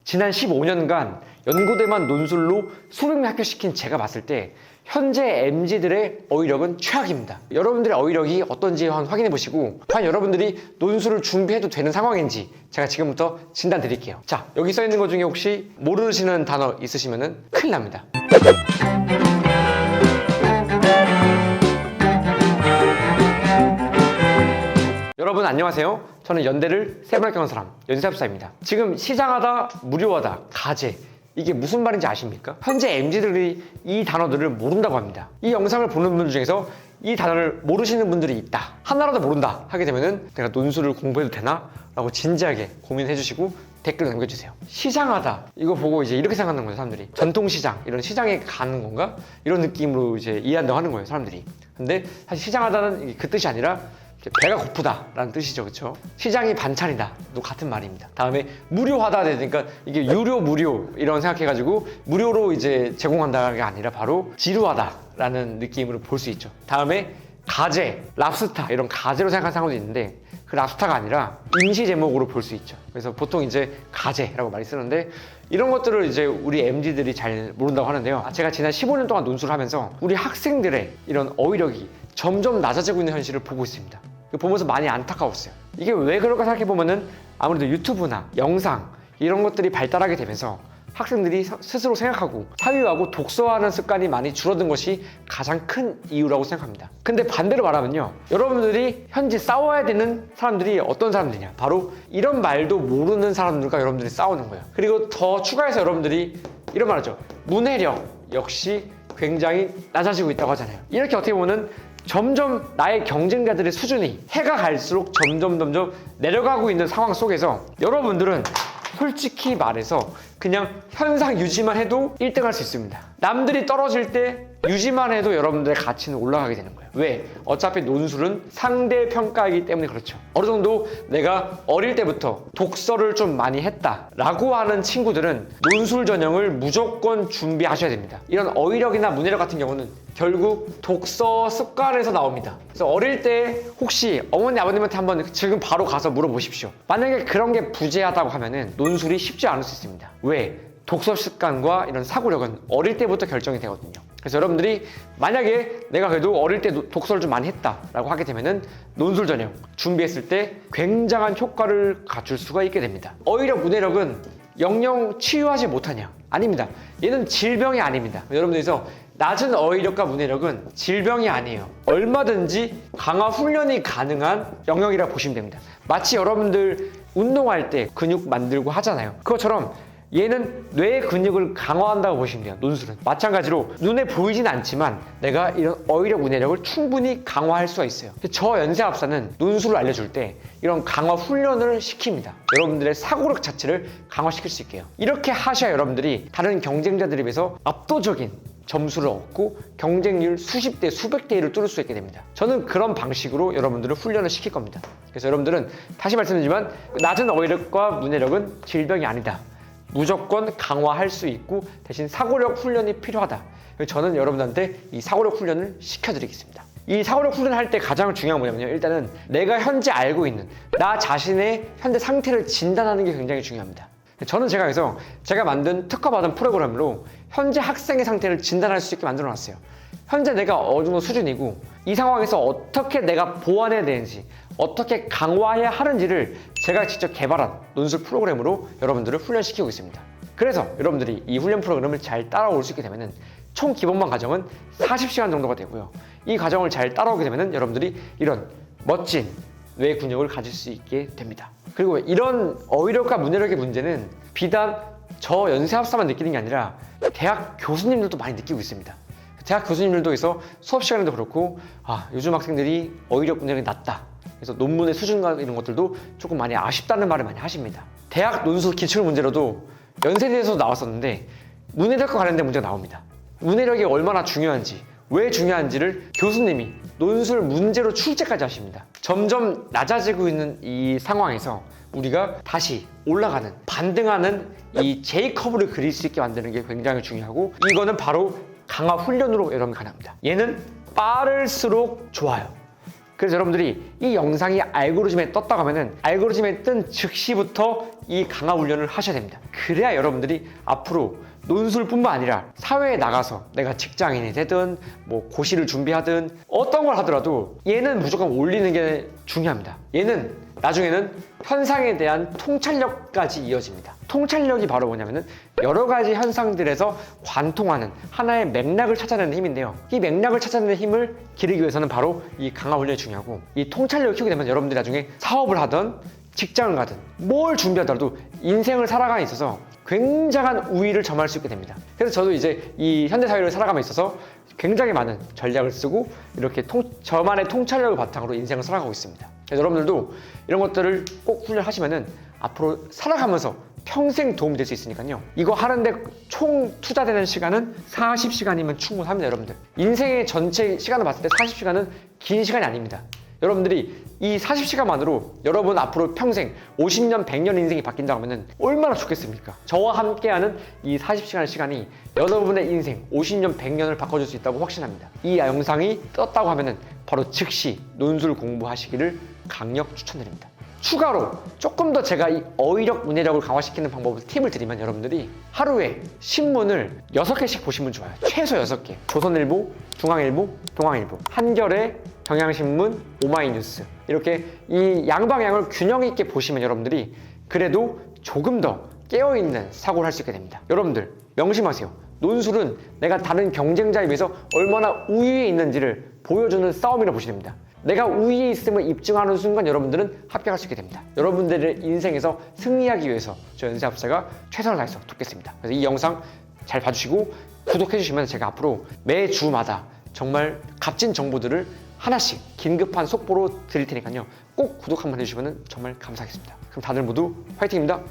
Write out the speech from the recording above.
지난 15년간 연고대만 논술로 수백 명 합격시킨 제가 봤을 때 현재 MZ들의 어휘력은 최악입니다. 여러분들의 어휘력이 어떤지 한번 확인해 보시고 과연 여러분들이 논술을 준비해도 되는 상황인지 제가 지금부터 진단 드릴게요. 자, 여기 써 있는 것 중에 혹시 모르시는 단어 있으시면 큰일 납니다. 여러분 안녕하세요. 저는 연대를 세 번 합격한 사람 연세합사입니다. 지금 시장하다, 무료하다, 가제 이게 무슨 말인지 아십니까? 현재 MZ들이 이 단어들을 모른다고 합니다. 이 영상을 보는 분들 중에서 이 단어를 모르시는 분들이 있다. 하나라도 모른다 하게 되면은 내가 논술을 공부해도 되나? 라고 진지하게 고민해 주시고 댓글 남겨주세요. 시장하다 이거 보고 이제 이렇게 생각하는 거예요, 사람들이. 전통시장 이런 시장에 가는 건가? 이런 느낌으로 이제 이해한다고 하는 거예요, 사람들이. 근데 사실 시장하다는 그 뜻이 아니라 배가 고프다 라는 뜻이죠, 그쵸? 시장이 반찬이다 또 같은 말입니다. 다음에 무료하다 되니까 이게 유료 무료 이런 생각해가지고 무료로 이제 제공한다가 아니라 바로 지루하다 라는 느낌으로 볼 수 있죠. 다음에 가제, 랍스타 이런 가제로 생각하는 사람도 있는데 그 랍스타가 아니라 임시 제목으로 볼 수 있죠. 그래서 보통 이제 가제라고 많이 쓰는데 이런 것들을 이제 우리 MZ들이 잘 모른다고 하는데요. 제가 지난 15년 동안 논술을 하면서 우리 학생들의 이런 어휘력이 점점 낮아지고 있는 현실을 보고 있습니다. 보면서 많이 안타까웠어요. 이게 왜 그럴까 생각해보면은 아무래도 유튜브나 영상 이런 것들이 발달하게 되면서 학생들이 스스로 생각하고 사유하고 독서하는 습관이 많이 줄어든 것이 가장 큰 이유라고 생각합니다. 근데 반대로 말하면요, 여러분들이 현재 싸워야 되는 사람들이 어떤 사람들이냐, 바로 이런 말도 모르는 사람들과 여러분들이 싸우는 거예요. 그리고 더 추가해서 여러분들이 이런 말 하죠. 문해력 역시 굉장히 낮아지고 있다고 하잖아요. 이렇게 어떻게 보면은 점점 나의 경쟁자들의 수준이 해가 갈수록 점점 내려가고 있는 상황 속에서 여러분들은 솔직히 말해서 그냥 현상 유지만 해도 1등 할 수 있습니다. 남들이 떨어질 때 유지만 해도 여러분들의 가치는 올라가게 되는 거예요. 왜? 어차피 논술은 상대평가이기 때문에 그렇죠. 어느 정도 내가 어릴 때부터 독서를 좀 많이 했다라고 하는 친구들은 논술 전형을 무조건 준비하셔야 됩니다. 이런 어휘력이나 문해력 같은 경우는 결국 독서 습관에서 나옵니다. 그래서 어릴 때 혹시 어머니 아버님한테 한번 지금 바로 가서 물어보십시오. 만약에 그런 게 부재하다고 하면은 논술이 쉽지 않을 수 있습니다. 왜? 독서 습관과 이런 사고력은 어릴 때부터 결정이 되거든요. 그래서 여러분들이 만약에 내가 그래도 어릴 때 독서를 좀 많이 했다라고 하게 되면은 논술 전형 준비했을 때 굉장한 효과를 갖출 수가 있게 됩니다. 어휘력, 문해력은 영영 치유하지 못하냐? 아닙니다. 얘는 질병이 아닙니다. 여러분들께서 낮은 어휘력과 문해력은 질병이 아니에요. 얼마든지 강화 훈련이 가능한 영역이라고 보시면 됩니다. 마치 여러분들 운동할 때 근육 만들고 하잖아요. 그것처럼 얘는 뇌 근육을 강화한다고 보시면 돼요. 논술은 마찬가지로 눈에 보이진 않지만 내가 이런 어휘력, 문해력을 충분히 강화할 수가 있어요. 저 연세합사는 논술을 알려줄 때 이런 강화 훈련을 시킵니다. 여러분들의 사고력 자체를 강화시킬 수 있게요. 이렇게 하셔야 여러분들이 다른 경쟁자들에 비해서 압도적인 점수를 얻고 경쟁률 수십 대, 수백 대 1을 뚫을 수 있게 됩니다. 저는 그런 방식으로 여러분들을 훈련을 시킬 겁니다. 그래서 여러분들은 다시 말씀드리지만 낮은 어휘력과 문해력은 질병이 아니다. 무조건 강화할 수 있고 대신 사고력 훈련이 필요하다. 저는 여러분들한테 이 사고력 훈련을 시켜드리겠습니다. 이 사고력 훈련을 할 때 가장 중요한 건 뭐냐면요, 일단은 내가 현재 알고 있는 나 자신의 현재 상태를 진단하는 게 굉장히 중요합니다. 저는 그래서 제가 만든 특화받은 프로그램으로 현재 학생의 상태를 진단할 수 있게 만들어 놨어요. 현재 내가 어느 정도 수준이고 이 상황에서 어떻게 내가 보완해야 되는지 어떻게 강화해야 하는지를 제가 직접 개발한 논술 프로그램으로 여러분들을 훈련시키고 있습니다. 그래서 여러분들이 이 훈련 프로그램을 잘 따라올 수 있게 되면은 총 기본반 과정은 40시간 정도가 되고요. 이 과정을 잘 따라오게 되면은 여러분들이 이런 멋진 뇌 근육을 가질 수 있게 됩니다. 그리고 이런 어휘력과 문해력의 문제는 비단 저 연세합사만 느끼는 게 아니라 대학 교수님들도 많이 느끼고 있습니다. 대학 교수님들도 해서 수업 시간에도 그렇고 요즘 학생들이 어휘력, 문해력이 낮다. 그래서 논문의 수준과 이런 것들도 조금 많이 아쉽다는 말을 많이 하십니다. 대학 논술 기출 문제로도 연세대에서 나왔었는데 문해력과 관련된 문제가 나옵니다. 문해력이 얼마나 중요한지, 왜 중요한지를 교수님이 논술 문제로 출제까지 하십니다. 점점 낮아지고 있는 이 상황에서 우리가 다시 올라가는, 반등하는 이 J커브를 그릴 수 있게 만드는 게 굉장히 중요하고 이거는 바로 강화 훈련으로 여러분 가능합니다. 얘는 빠를수록 좋아요. 그래서 여러분들이 이 영상이 알고리즘에 떴다고 하면은 알고리즘에 뜬 즉시부터 이 강화 훈련을 하셔야 됩니다. 그래야 여러분들이 앞으로 논술뿐만 아니라 사회에 나가서 내가 직장인이 되든 뭐 고시를 준비하든 어떤 걸 하더라도 얘는 무조건 올리는 게 중요합니다. 얘는 나중에는 현상에 대한 통찰력까지 이어집니다. 통찰력이 바로 뭐냐면은 여러 가지 현상들에서 관통하는 하나의 맥락을 찾아내는 힘인데요. 이 맥락을 찾아내는 힘을 기르기 위해서는 바로 이 강화 훈련이 중요하고, 이 통찰력을 키우게 되면 여러분들이 나중에 사업을 하든 직장을 가든 뭘 준비하더라도 인생을 살아가는 데 있어서 굉장한 우위를 점할 수 있게 됩니다. 그래서 저도 이제 이 현대사회를 살아감에 있어서 굉장히 많은 전략을 쓰고 이렇게 저만의 통찰력을 바탕으로 인생을 살아가고 있습니다. 그래서 여러분들도 이런 것들을 꼭 훈련하시면은 앞으로 살아가면서 평생 도움이 될 수 있으니까요. 이거 하는데 총 투자되는 시간은 40시간이면 충분합니다, 여러분들. 인생의 전체 시간을 봤을 때 40시간은 긴 시간이 아닙니다. 여러분들이 이 40시간만으로 여러분 앞으로 평생 50년, 100년 인생이 바뀐다고 하면 얼마나 좋겠습니까? 저와 함께하는 이 40시간의 시간이 여러분의 인생 50년, 100년을 바꿔줄 수 있다고 확신합니다. 이 영상이 떴다고 하면 바로 즉시 논술 공부하시기를 강력 추천드립니다. 추가로 조금 더 제가 이 어휘력, 문해력을 강화시키는 방법을 팁을 드리면 여러분들이 하루에 신문을 6개씩 보시면 좋아요. 최소 6개. 조선일보, 중앙일보, 동아일보, 한겨레, 경향신문, 오마이뉴스, 이렇게 이 양방향을 균형 있게 보시면 여러분들이 그래도 조금 더 깨어있는 사고를 할 수 있게 됩니다. 여러분들 명심하세요. 논술은 내가 다른 경쟁자에 비해서 얼마나 우위에 있는지를 보여주는 싸움이라고 보시면 됩니다. 내가 우위에 있음을 입증하는 순간 여러분들은 합격할 수 있게 됩니다. 여러분들의 인생에서 승리하기 위해서 저 연세합사가 최선을 다해서 돕겠습니다. 그래서 이 영상 잘 봐주시고 구독해주시면 제가 앞으로 매주마다 정말 값진 정보들을 하나씩 긴급한 속보로 드릴 테니까요. 꼭 구독 한번 해주시면 정말 감사하겠습니다. 그럼 다들 모두 화이팅입니다.